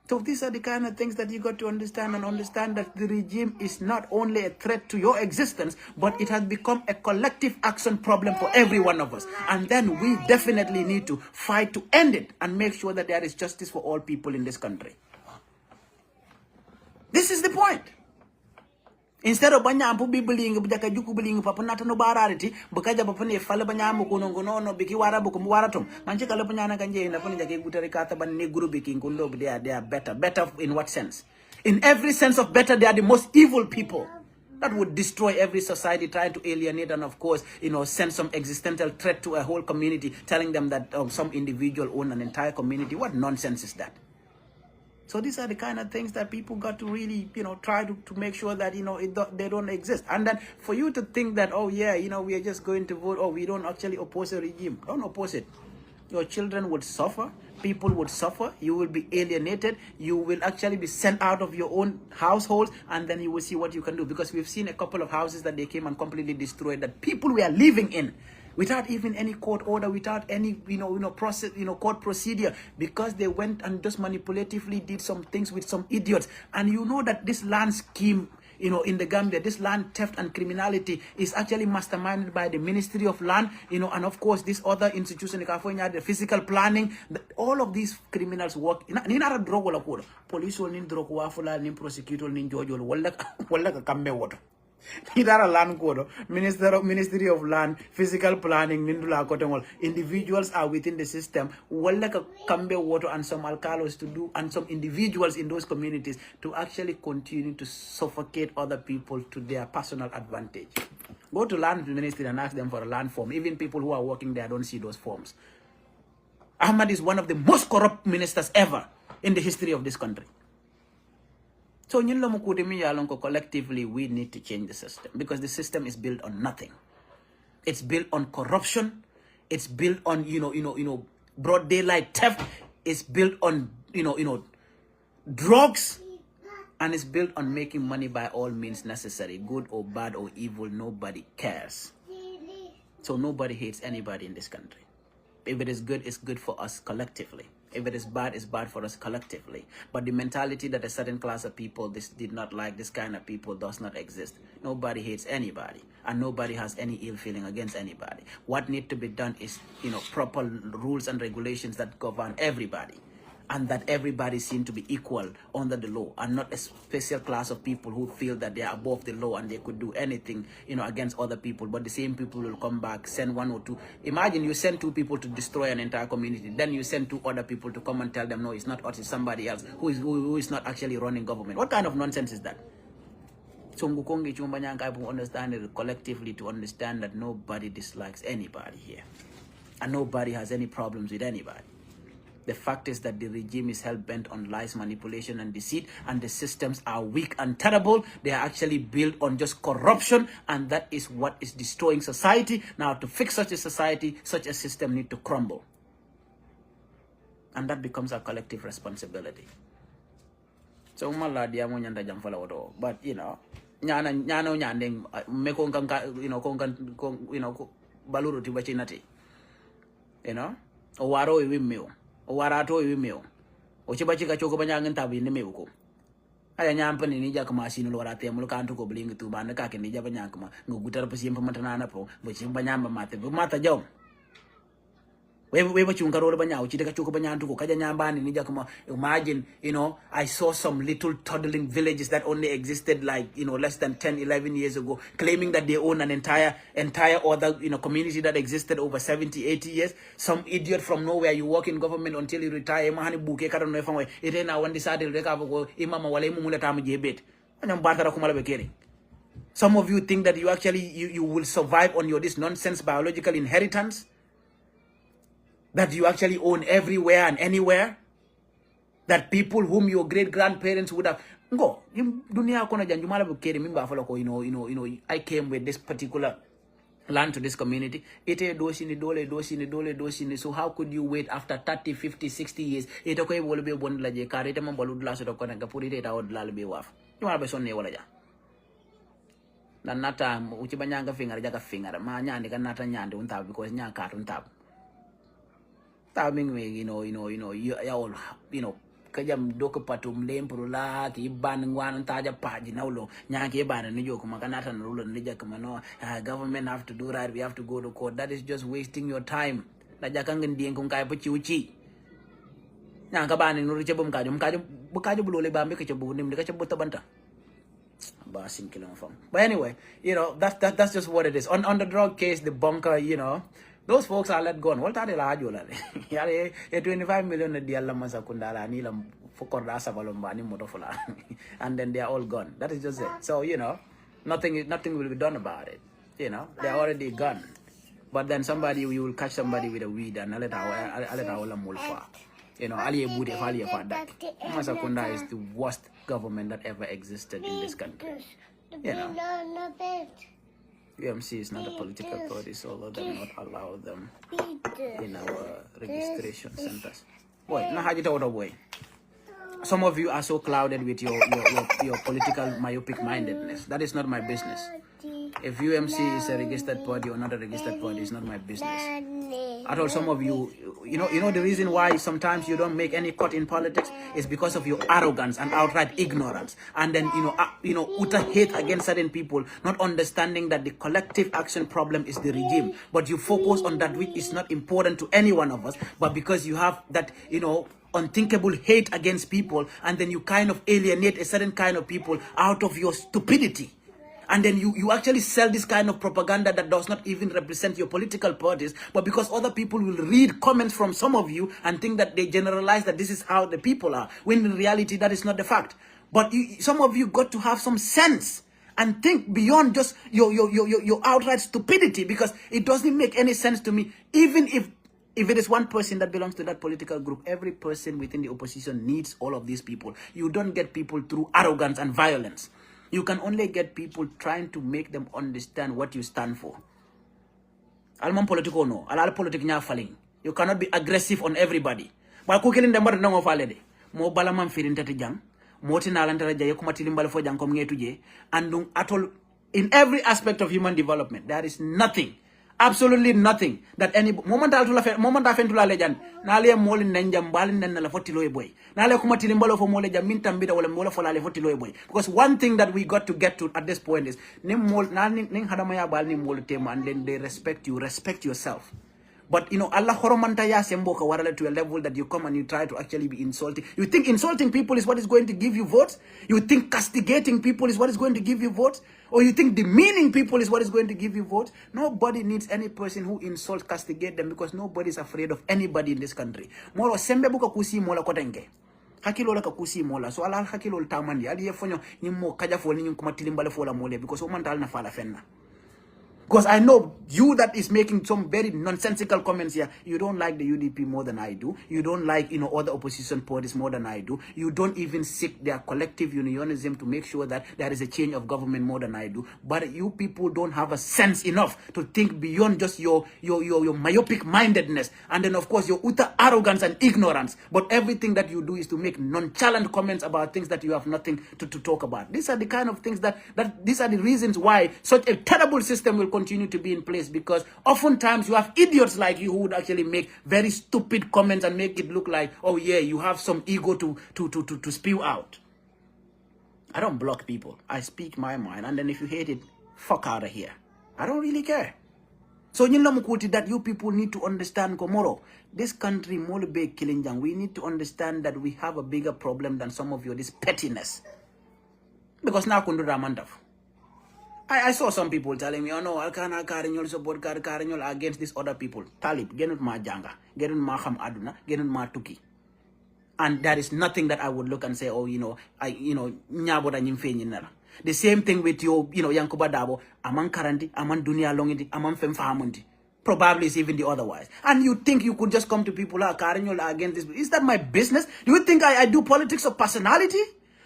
So these are the kind of things that you got to understand, and understand that the regime is not only a threat to your existence, but it has become a collective action problem for every one of us. And then we definitely need to fight to end it and make sure that there is justice for all people in this country. This is the point. Instead of banyampu bibiling bujaka juku biling papa nata no barariti bukaja papa ne fala banyamu kuno no biki wara buku waratum manche kala panyana kanje na poni jake gutari kata ban ne guru biki kundo they are better in what sense? In every sense of better, they are the most evil people that would destroy every society, trying to alienate and, of course, send some existential threat to a whole community, telling them that some individual own an entire community. What nonsense is that? So these are the kind of things that people got to really, try to make sure that, they don't exist. And then for you to think that, oh, yeah, we are just going to vote, or we don't actually oppose a regime. Don't oppose it. Your children would suffer. People would suffer. You will be alienated. You will actually be sent out of your own households, and then you will see what you can do. Because we've seen a couple of houses that they came and completely destroyed, that people were living in, without even any court order, without any process, court procedure, because they went and just manipulatively did some things with some idiots. And you know that this land scheme, in the Gambia, this land theft and criminality is actually masterminded by the Ministry of Land, and of course this other institution in California, the physical planning. All of these criminals work. Ni nara drug wala kuda. Police will need drug wafula, ni prosecutor, ni judge wala ka kambe water. Nidara land code, Ministry of Land, physical planning, nindula kotengol. Individuals are within the system. Wala ka kambe water and some alcalos to do, and some individuals in those communities to actually continue to suffocate other people to their personal advantage. Go to land ministry and ask them for a land form. Even people who are working there don't see those forms. Ahmad is one of the most corrupt ministers ever in the history of this country. So collectively we need to change the system, because the system is built on nothing. It's built on corruption. It's built on broad daylight theft. It's built on drugs, and it's built on making money by all means necessary, good or bad or evil. Nobody cares. So nobody hates anybody in this country. If it is good, it's good for us collectively. If it is bad, it's bad for us collectively. But the mentality that a certain class of people did not like, this kind of people, does not exist. Nobody hates anybody, and nobody has any ill feeling against anybody. What needs to be done is, proper rules and regulations that govern everybody, and that everybody seem to be equal under the law, and not a special class of people who feel that they are above the law and they could do anything, against other people. But the same people will come back, send one or two. Imagine you send 2 people to destroy an entire community, then you send 2 other people to come and tell them, no, it's not us, it's somebody else who is not actually running government. What kind of nonsense is that? So I understand it collectively, to understand that nobody dislikes anybody here, and nobody has any problems with anybody. The fact is that the regime is hell-bent on lies, manipulation, and deceit, and the systems are weak and terrible. They are actually built on just corruption, and that is what is destroying society. Now, to fix such a society, such a system needs to crumble. And that becomes our collective responsibility. So, but, baluru tibachinati. Owaro iwimeo. Warato email. Ochibachika choko banyang tabi ni meuko. Aya nyampa ni nija kama sino warate mulukantu ko bling tu bana ka ke nija banyang ngugutar pa siyempre matana po bochi banyamba mate mata jaw. We bachunga role banyaw chide ka choko banyantu ko kaja nyamba ni nija kama. Imagine, I saw some little toddling villages that only existed like, less than 10, 11 years ago, claiming that they own an entire other, community that existed over 70, 80 years. Some idiot from nowhere, you work in government until you retire. Mahani buke kada no efamwe. Ite na when decided recover go imama wale mumule tamu jebet. Anyam bartara kumala bekeri. Some of you think that you actually you will survive on your this nonsense biological inheritance, that you actually own everywhere and anywhere, that people whom your great-grandparents would have go. I came with this particular land to this community. So how could you wait after 30, 50, 60 years? Nata uchibanyanga finger jaka finger ma nyandi kan nata nyandi untab because nyaka untab. Tabing me, you all, kajam doka patum lempurula ki ban ngwan taja paji naulo nyaki ban ni joko makanata nulo nija kamano government have to do right, we have to go to court. That is just wasting your time. Na jakang ndieng kung kaya pachi uchi. Nyaka ban ni nuri chabum kajum bulole bambe kachabu nim de kachabu tabanta. But anyway, that's just what it is. On the drug case, the bunker, those folks are let go. What are they like? Yeah, 25 million at the Alamasa Kundala, Nilam, Fokorasa Balombani, Motofola, and then they are all gone. That is just it. So, nothing will be done about it. They're already gone. But then you will catch somebody with a weed and let our mulfa. Ali Bude Falia Fadak. Masakunda is the worst government that ever existed in this country. UMC is not a political party, so let them not allow them in our registration centers. Boy, boy. Some of you are so clouded with your political myopic mindedness. That is not my business. If UMC is a registered party or not a registered party, it's not my business. At all, some of you, the reason why sometimes you don't make any cut in politics is because of your arrogance and outright ignorance. And then, utter hate against certain people, not understanding that the collective action problem is the regime. But you focus on that which is not important to any one of us. But because you have that, unthinkable hate against people, and then you kind of alienate a certain kind of people out of your stupidity. And then you actually sell this kind of propaganda that does not even represent your political parties, but because other people will read comments from some of you and think that they generalize that this is how the people are, when in reality that is not the fact. But some of you got to have some sense and think beyond just your outright stupidity, because it doesn't make any sense to me. Even if it is one person that belongs to that political group, every person within the opposition needs all of these people. You don't get people through arrogance and violence. You can only get people trying to make them understand what you stand for. Alman politico no, alal politic nya falling. You cannot be aggressive on everybody. But kukilin dembar nango falede. Mo balaman firin tati jang. Mo tinalantara jaye kumatilim fo jang kom ngetuje. Andung atol in every aspect of human development, there is nothing. Absolutely nothing that any moment afentula lejan nale molin nanjam balin nan la fotilo boy nale kuma tilimbalo fo mole jam min tambida wala mola fola le fotilo boy, because one thing that we got to get to at this point is nim mol ning hadama ya bal ni mol tema, and then they respect yourself. But Allah horomanta ya sembo ka warala to a level that you come and you try to actually be insulting. You think insulting people is what is going to give you votes? You think castigating people is what is going to give you votes? Or you think demeaning people is what is going to give you votes? Nobody needs any person who insults, castigate them, because nobody is afraid of anybody in this country. Moro sembe buka kusi mola kotenge. Hakilo la kakusi mola. So ala hakilo tamandi. Ali yefonyo nyimo kaja fo ni kuma tilimbale fo la mole, because omantal na fala fenna. Because I know you that is making some very nonsensical comments here. You don't like the UDP more than I do. You don't like, other opposition parties more than I do. You don't even seek their collective unionism to make sure that there is a change of government more than I do. But you people don't have a sense enough to think beyond just your myopic mindedness. And then, of course, your utter arrogance and ignorance. But everything that you do is to make nonchalant comments about things that you have nothing to talk about. These are the kind of things that these are the reasons why such a terrible system will continue to be in place, because oftentimes you have idiots like you who would actually make very stupid comments and make it look like, oh yeah, you have some ego to spew out. I don't block people. I speak my mind, and then if you hate it, fuck out of here. I don't really care. So that you people need to understand, Komoro, this country more big killing young. We need to understand that we have a bigger problem than some of this pettiness. Because now I saw some people telling me, oh no, Alkana Karinyol support Karinyol against these other people. Talib, genut ma janga, genut ma ham aduna, genut ma tuki. And there is nothing that I would look and say, oh, nyaboda nyimfe nyinara. The same thing with your, Yankuba Dabo, aman karanti, aman dunia longiti, aman femfahamundi. Probably it's even the otherwise. And you think you could just come to people like Karinyol against this? Is that my business? Do you think I do politics of personality?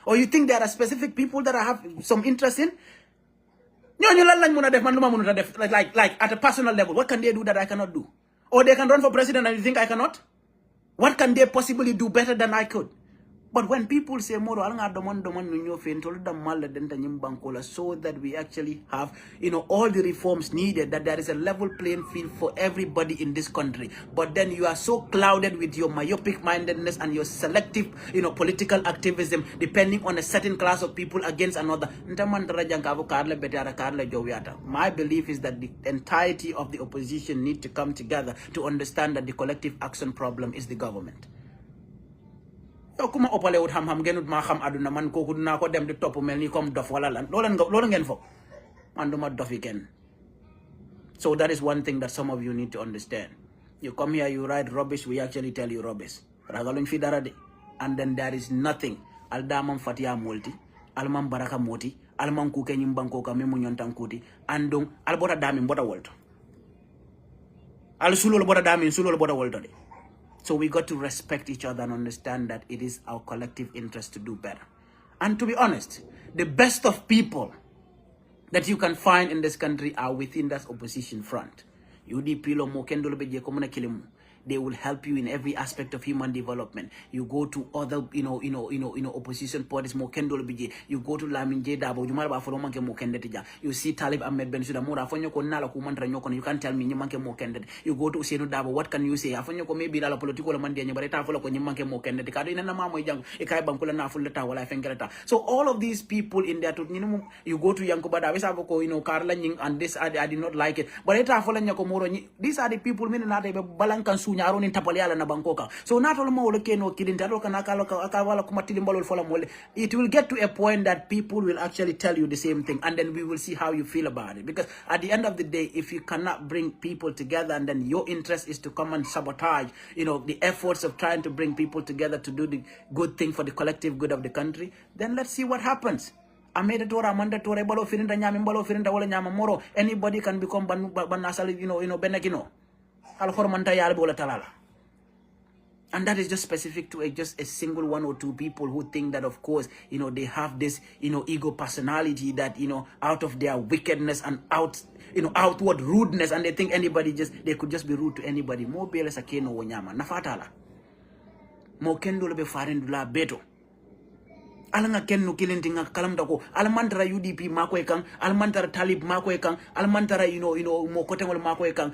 Or you think there are specific people that I have some interest in? Like at a personal level, what can they do that I cannot do? Or they can run for president and you think I cannot? What can they possibly do better than I could? But when people say moro so that we actually have all the reforms needed, that there is a level playing field for everybody in this country, but then you are so clouded with your myopic mindedness and your selective political activism depending on a certain class of people against another. My belief is that the entirety of the opposition need to come together to understand that the collective action problem is the government. yow ku ma ëppale wut xam-xam gënut maa xam aduna man kooku dinaa ko dem di topp mel ni comme dof wala lan loolu ngeen foog man duma dofi kenn. So that is one thing that some of you need to understand. You come here, you write rubbish, we actually tell you rubbish. Ragalun fi dara de. And then there is nothing. Aldamam fatia multi, alman baraka moti, alman kuke nyimbanko ka memu nyontan kuti, andong albota dami mbota wolto. Al sulul bota dami sulul bota wolto de. So we got to respect each other and understand that it is our collective interest to do better. And to be honest, the best of people that you can find in this country are within that opposition front. UDP lo mo kendolo beje komuna kilimu. They will help you in every aspect of human development. You go to other, opposition parties, mo kendolo bije. You go to Lamin J Dabo, you might have follow manke mo kendetija. You see Talib Ahmed Bensouda Mura, afonyo ko nala kumantra nyoko, you can't tell me nyimanke mo kendet. You go to Ousainou Dabo, what can you say? Afonyo ko maybe la political mandia nyabareta follow ko nyimanke mo kendet. Kado ina na mamo ijang ikai bankula na fuleta wala fengereta. So all of these people in there, you go to Yankuba Davis Avoko, Karla Nying, and this I did not like it. But eta follow nyako moro. These are the people meaning that they balankan nyaro ni tapaliala na bankoka. So not all more no killing it will get to a point that people will actually tell you the same thing, and then we will see how you feel about it. Because at the end of the day, if you cannot bring people together and then your interest is to come and sabotage, the efforts of trying to bring people together to do the good thing for the collective good of the country, then let's see what happens. Ameda tora amanda tora balo firinda nyame balo firinda wala nyama moro, anybody can become banasal benekino. And that is just specific to just a single one or two people who think that, of course, they have this, ego personality that, out of their wickedness and outward rudeness, and they think they could just be rude to anybody. Mo bele sakeno wonyama nafatala. Mo kendo lebe farendula beto. Alanga kenno kilintinga kalamdako almantara UDP mako ekang almantara Talib mako ekang almantara mo kotengol mako ekang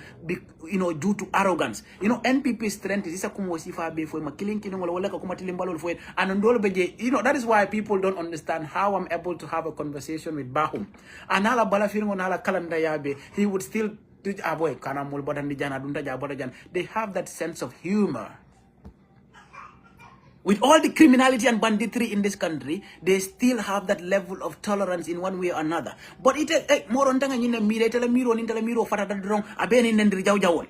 due to arrogance NPP strength is kumo sifa be fo ma kilinkinol wala ka kuma tilimbalol fo and ndol beje that is why people don't understand how I'm able to have a conversation with Bahum anala bala firingo nala kalamda yabe he would still do aboy kana mul bodandi jana dunta ja bodajan. They have that sense of humor. With all the criminality and banditry in this country, they still have that level of tolerance in one way or another. But it more on tanga nyine mire tele miro fatata drong abeni nendri jaw jawol.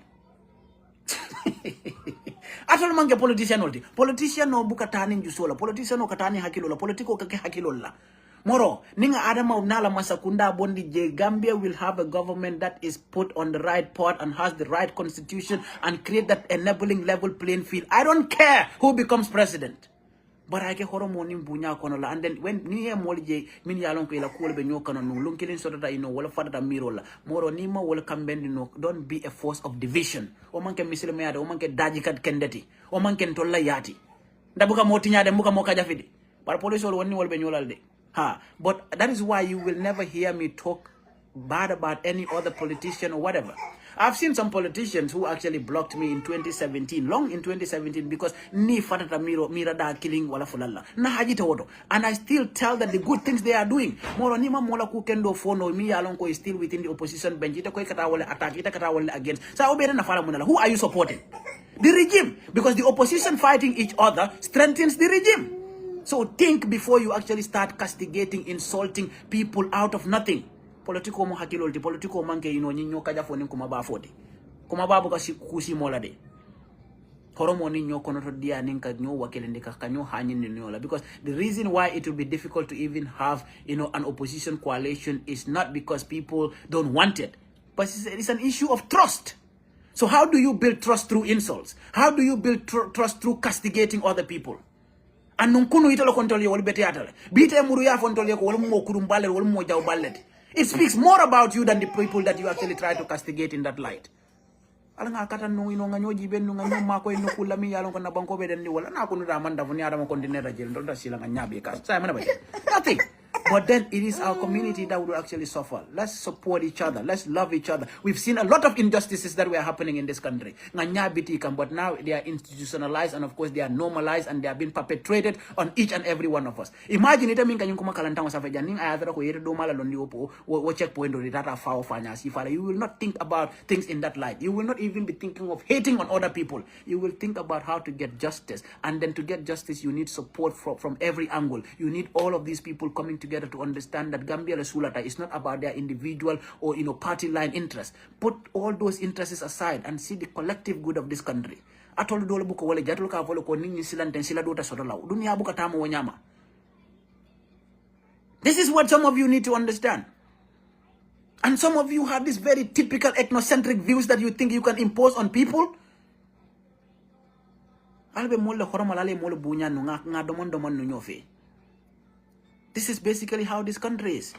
Atol mange politician olti. Politician no buka tani njusola. Politician no katani hakilola. Politiko kake hakilola. Moro, ninga adama unala masakunda bondi je Gambia will have a government that is put on the right path and has the right constitution and create that enabling level playing field. I don't care who becomes president. But I get horomo nimbunya konola, and then when ni molije min yalon ko ila ko be nyokano no lunkilin so that wala fadata mirola moro nima wala kambendi no, don't be a force of division. O manke misile meade o manke daji kat kendeti o manke tolla yati ndabuka motinyade mbuka mokaja fidi par police woni wol be nyolal de. But that is why you will never hear me talk bad about any other politician or whatever. I've seen some politicians who actually blocked me in 2017, long in 2017, because ni fatata mira da killing wala fulalla na hajita wodo, and I still tell that the good things they are doing. Moro nima mola ku kendo fono mi yalonko is still within the opposition bench. Ita ko kata wala attack, ita kata wala against. Sa obere na fala munala. Who are you supporting? The regime, because the opposition fighting each other strengthens the regime. So think before you actually start castigating, insulting people out of nothing. Politiko mo hakilolti, politiko manke nyinyo kaja foni kumaba fodi. Kumaba buka kusi mola de. Koromo ninyo konoto dia ninka nyo wakelendika kanyo hanyin ninyola. Because the reason why it will be difficult to even have, an opposition coalition is not because people don't want it, but it's an issue of trust. So how do you build trust through insults? How do you build trust through castigating other people? And nunkunu italo kontolye wal bete atale bite muru ya fontolye ko wal mo kurum balle wal mo jaw ballet. It speaks more about you than the people that you actually try to castigate in that light. Ala nga kata no nga nyoji ben nga nyoma ko no kula mi yalon ko na banko be den ni wala na ko nda man da funi adama kontinera jel ndo da sila nga nyabe ka sa mana ba nothing. But then it is our community that will actually suffer. Let's support each other. Let's love each other. We've seen a lot of injustices that were happening in this country. But now they are institutionalized, and of course they are normalized, and they are being perpetrated on each and every one of us. Imagine it. You will not think about things in that light. You will not even be thinking of hating on other people. You will think about how to get justice. And then to get justice, you need support from every angle. You need all of these people coming together to understand that Gambia Sulata is not about their individual or party line interests. Put all those interests aside and see the collective good of this country. This is what some of you need to understand. And some of you have these very typical ethnocentric views that you think you can impose on people. This is basically how this country is.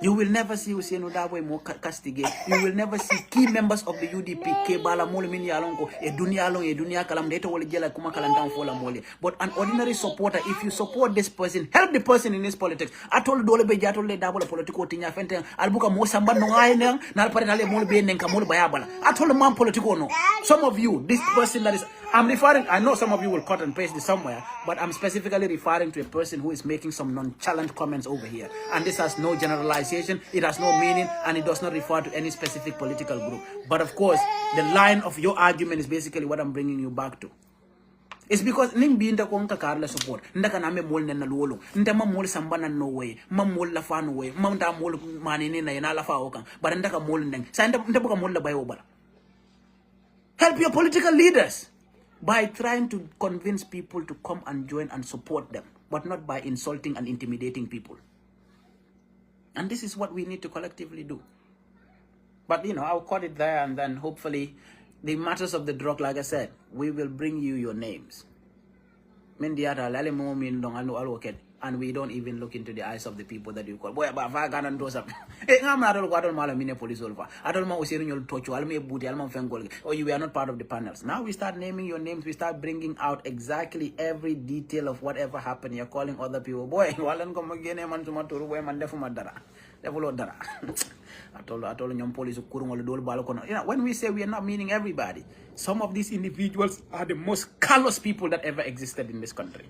You will never see Ousainou Bojang more castigate. You will never see key members of the UDP Kebala mole mini alongo e dunia kalam data wole jela kuma kalandam fola mole. But an ordinary supporter, if you support this person, help the person in his politics. Atol dole be jatol le double political tinya fente albuka mo samba no ngai nang na pare na le mole be nenka mole bayabala. Atol man political no. Some of you, this person that is I'm referring, I know some of you will cut and paste this somewhere, but I'm specifically referring to a person who is making some nonchalant comments over here. And this has no generalization, it has no meaning, and it does not refer to any specific political group. But of course, the line of your argument is basically what I'm bringing you back to. It's because ning binda ko nka karla support ndaka na me mol na luolo nda ma mol sambana no way ma mol la fa no way ma nda mol manene na ina la fa okan but ndaka mol ndeng sa nda buka mol la bayo bala. Help your political leaders by trying to convince people to come and join and support them, but not by insulting and intimidating people. And this is what we need to collectively do. But I'll cut it there, and then hopefully the matters of the drug, like I said, we will bring you your names. And we don't even look into the eyes of the people that you call. Boy, but if I can't do something, I don't police over. I don't know you'll touch you. I'll make booty. I'll make or you are not part of the panels. Now we start naming your names. We start bringing out exactly every detail of whatever happened. You're calling other people. Boy, come again. When we say we are not meaning everybody, some of these individuals are the most callous people that ever existed in this country.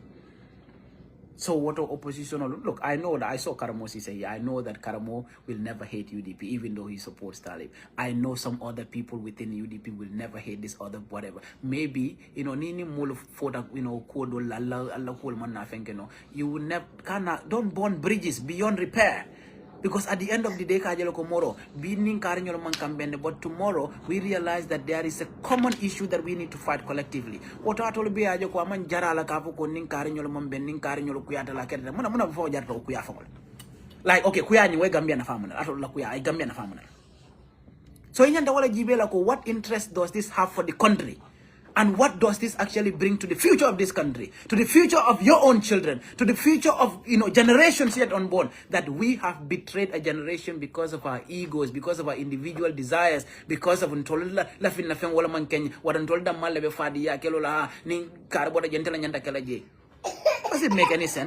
So what opposition? Look, I know that I saw Karamo say, I know that Karamo will never hate UDP, even though he supports Talib. I know some other people within UDP will never hate this other whatever. Maybe, nini molo foda, kodo Allah kol man na fenke you will never don't burn bridges beyond repair. Because at the end of the day, but tomorrow we realize that there is a common issue that we need to fight collectively. Like, okay, so what interest does this have for the country? And what does this actually bring to the future of this country, to the future of your own children, to the future of generations yet unborn? That we have betrayed a generation because of our egos, because of our individual desires, because of does it make any sense?